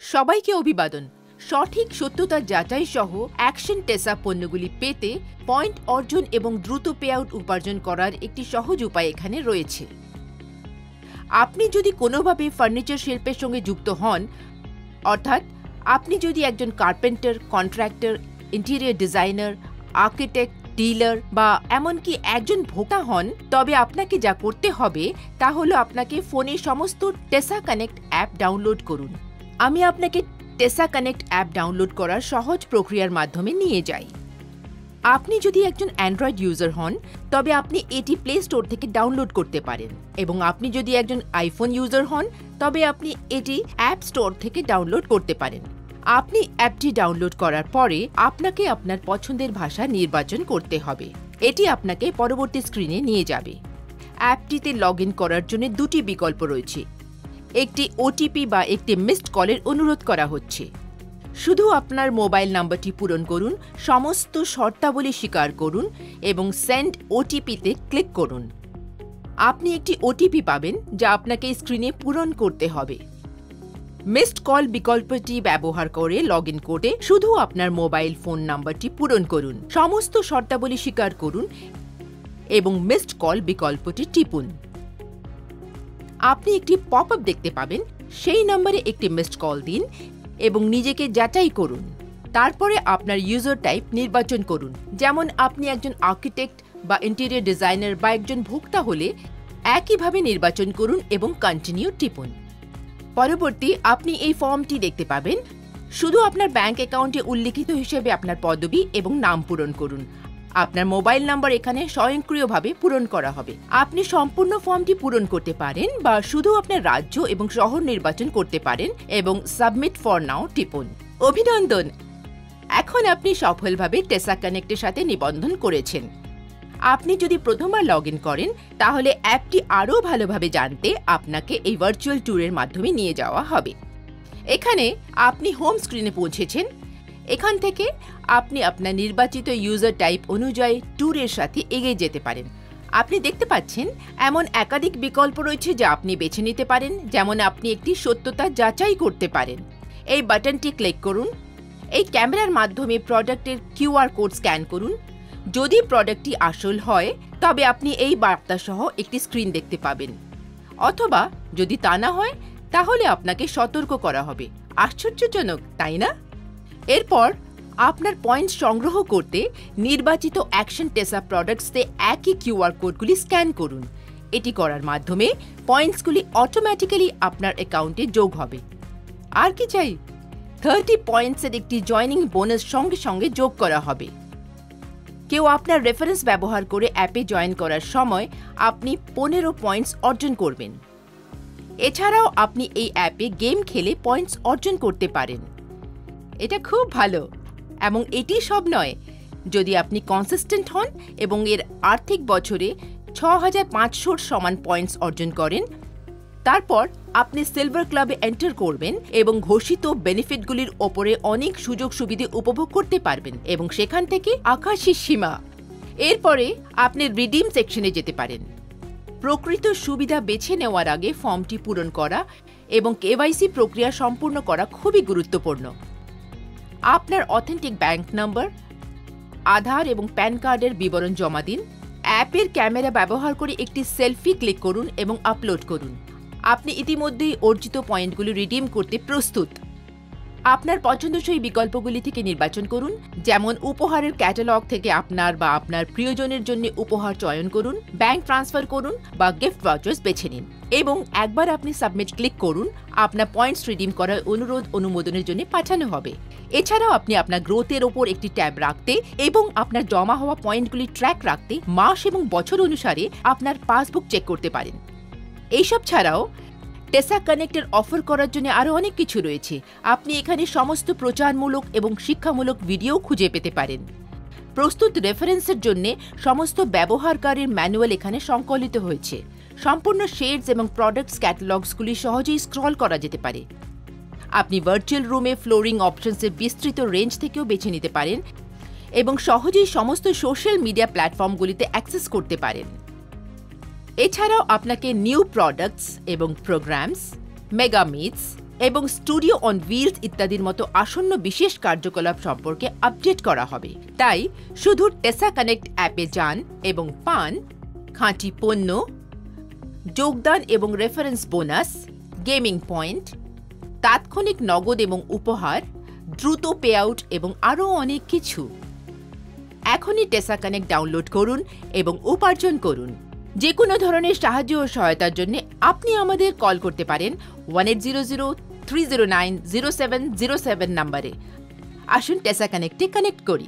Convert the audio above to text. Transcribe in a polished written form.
সবাইকে অভিবাদন। সঠিক সত্যতা যাচাই সহ অ্যাকশন টেসা পণ্যগুলি পেতে পয়েন্ট অর্জন এবং দ্রুত পে আউট উপার্জন করার একটি সহজ উপায় এখানে রয়েছে। আপনি যদি কোনোভাবে ফার্নিচার শিল্পের সঙ্গে যুক্ত হন, অর্থাৎ আপনি যদি একজন carpenter, contractor, interior designer, architect, dealer বা এমনকি একজন ভোক্তা হন, তবে আপনাকে যা করতে হবে তা হলো আপনাকে ফোনে সমস্ত টেসা কানেক্ট অ্যাপ ডাউনলোড করুন। আমি আপনাকে টেসা কানেক্ট অ্যাপ ডাউনলোড করার সহজ প্রক্রিয়ার মাধ্যমে নিয়ে যাই। আপনি যদি একজন অ্যান্ড্রয়েড ইউজার হন, তবে আপনি এটি প্লে স্টোর থেকে ডাউনলোড করতে পারেন, এবং আপনি যদি একজন আইফোন ইউজার হন, তবে আপনি এটি অ্যাপ স্টোর থেকে ডাউনলোড করতে পারেন। আপনি অ্যাপটি ডাউনলোড করার পরে আপনাকে আপনার পছন্দের ভাষা নির্বাচন করতে হবে। এটি আপনাকে পরবর্তী স্ক্রিনে নিয়ে যাবে। অ্যাপটিতে লগ ইন করার জন্য দুটি বিকল্প রয়েছে। একটি ওটিপি বা একটি মিসড কলের অনুরোধ করা হচ্ছে। শুধু আপনার মোবাইল নাম্বারটি পূরণ করুন, সমস্ত শর্তাবলী স্বীকার করুন এবং সেন্ড ওটিপিতে ক্লিক করুন। আপনি একটি ওটিপি পাবেন যা আপনাকে স্ক্রিনে পূরণ করতে হবে। মিসড কল বিকল্পটি ব্যবহার করে লগ ইন করে শুধু আপনার মোবাইল ফোন নাম্বারটি পূরণ করুন, সমস্ত শর্তাবলী স্বীকার করুন এবং মিসড কল বিকল্পটি টিপুন। আপনি একটি পপ আপ দেখতে পাবেন। সেই নম্বরে একটি মিসড কল দিন এবং নিজেকে যাচাই করুন। তারপরে আপনার ইউজার টাইপ নির্বাচন করুন, যেমন আপনি একজন আর্কিটেক্ট বা ইন্টেরিয়র ডিজাইনার বা একজন ভোক্তা হলে একইভাবে নির্বাচন করুন এবং কন্টিনিউ টিপুন। পরবর্তী আপনি এই ফর্মটি দেখতে পাবেন। শুধু আপনার ব্যাংক অ্যাকাউন্টে উল্লিখিত হিসেবে আপনার পদবি এবং নাম পূরণ করুন। আপনার মোবাইল নাম্বার এখানে স্বয়ংক্রিয়ভাবে পূরণ করা হবে। আপনি সম্পূর্ণ ফর্মটি পূরণ করতে পারেন বা শুধু আপনার রাজ্য এবং শহর নির্বাচন করতে পারেন এবং সাবমিট ফর নাও টিপুন। অভিনন্দন! এখন আপনি সফলভাবে টেসা কানেক্টের সাথে নিবন্ধন করেছেন। আপনি যদি প্রথমবার লগ ইন করেন, তাহলে অ্যাপটি আরও ভালোভাবে জানতে আপনাকে এই ভার্চুয়াল ট্যুরের মাধ্যমে নিয়ে যাওয়া হবে। এখানে আপনি হোম স্ক্রিনে পৌঁছেছেন। এখান থেকে আপনি আপনার নির্বাচিত ইউজার টাইপ অনুযায়ী ট্যুরের সাথে এগিয়ে যেতে পারেন। আপনি দেখতে পাচ্ছেন এমন একাধিক বিকল্প রয়েছে যা আপনি বেছে নিতে পারেন, যেমন আপনি একটি সত্যতা যাচাই করতে পারেন। এই বাটনটি ক্লিক করুন। এই ক্যামেরার মাধ্যমে প্রোডাক্টের কিউআর কোড স্ক্যান করুন। যদি প্রোডাক্টটি আসল হয়, তবে আপনি এই বার্তা সহ একটি স্ক্রিন দেখতে পাবেন, অথবা যদি তা না হয়, তাহলে আপনাকে সতর্ক করা হবে। আশ্চর্যজনক, তাই না? এরপর আপনার পয়েন্ট সংগ্রহ করতে নির্বাচিত অ্যাকশন টেসা প্রোডাক্টসতে একই কিউআর কোডগুলি স্ক্যান করুন। এটি করার মাধ্যমে পয়েন্টসগুলি অটোমেটিক্যালি আপনার অ্যাকাউন্টে যোগ হবে। আর কি চাই? 30 পয়েন্টসের একটি জয়নিং বোনাস সঙ্গে সঙ্গে যোগ করা হবে। কেউ আপনার রেফারেন্স ব্যবহার করে অ্যাপে জয়েন করার সময় আপনি 15 পয়েন্টস অর্জন করবেন। এছাড়াও আপনি এই অ্যাপে গেম খেলে পয়েন্টস অর্জন করতে পারেন। এটা খুব ভালো। এবং এটি সব নয়, যদি আপনি কনসিস্টেন্ট হন এবং এর আর্থিক বছরে 6500 সমান পয়েন্টস অর্জন করেন, তারপর আপনি সিলভার ক্লাবে এন্টার করবেন এবং ঘোষিত বেনিফিটগুলির ওপরে অনেক সুযোগ সুবিধা উপভোগ করতে পারবেন এবং সেখান থেকে আকাশী সীমা। এরপরে আপনি রিডিম সেকশনে যেতে পারেন। প্রকৃত সুবিধা বেছে নেওয়ার আগে ফর্মটি পূরণ করা এবং কেওয়াইসি প্রক্রিয়া সম্পূর্ণ করা খুবই গুরুত্বপূর্ণ। আপনার অথেন্টিক ব্যাংক নম্বর, আধার এবং প্যান কার্ডের বিবরণ জমা দিন। অ্যাপের ক্যামেরা ব্যবহার করে একটি সেলফি ক্লিক করুন এবং আপলোড করুন। আপনি ইতিমধ্যেই অর্জিত পয়েন্টগুলি রিডিম করতে প্রস্তুত। আপনার পছন্দসই বিকল্পগুলি থেকে নির্বাচন করুন, যেমন উপহারের ক্যাটালগ থেকে আপনার বা আপনার প্রিয়জনের জন্য উপহার চয়ন করুন, ব্যাংক ট্রান্সফার করুন বা গিফট ভাউচার্স বেছে নিন এবং একবার আপনি সাবমিট ক্লিক করুন, আপনার পয়েন্টস রিডিম করার অনুরোধ অনুমোদনের জন্য পাঠানো হবে। এছাড়াও আপনি আপনার গ্রোথের ওপর একটি ট্যাব রাখতে এবং আপনার জমা হওয়া পয়েন্টগুলি ট্র্যাক রাখতে মাস এবং বছর অনুসারে আপনার পাসবুক চেক করতে পারেন। এইসব ছাড়াও টেসা কানেক্টের অফার করার জন্য আরও অনেক কিছু রয়েছে। আপনি এখানে সমস্ত প্রচারমূলক এবং শিক্ষামূলক ভিডিও খুঁজে পেতে পারেন। প্রস্তুত রেফারেন্সের জন্য সমস্ত ব্যবহারকারীর ম্যানুয়াল এখানে সংকলিত হয়েছে। সম্পূর্ণ শেডস এবং প্রোডাক্টস ক্যাটালগসগুলি সহজেই স্ক্রল করা যেতে পারে। আপনি ভার্চুয়াল রুমে ফ্লোরিং অপশনসের বিস্তৃত রেঞ্জ থেকেও বেছে নিতে পারেন এবং সহজেই সমস্ত সোশ্যাল মিডিয়া প্ল্যাটফর্মগুলিতে অ্যাক্সেস করতে পারেন। এছাড়াও আপনাকে নিউ প্রোডাক্টস এবং প্রোগ্রামস, মেগা মিটস, এবং স্টুডিও অন হুইলস ইত্যাদির মতো আসন্ন বিশেষ কার্যকলাপ সম্পর্কে আপডেট করা হবে। তাই শুধু টেসা কানেক্ট অ্যাপে যান এবং পান খাঁটি পণ্য, যোগদান এবং রেফারেন্স বোনাস, গেমিং পয়েন্ট, তাৎক্ষণিক নগদ এবং উপহার, দ্রুত পে আউট এবং আরও অনেক কিছু। এখনই টেসা কানেক্ট ডাউনলোড করুন এবং উপার্জন করুন। যে কোনো ধরনের সাহায্য ও সহায়তার জন্য আপনি আমাদের কল করতে পারেন 1800-309-0707 নম্বরে। আসুন টেসা কানেক্টে কানেক্ট করি।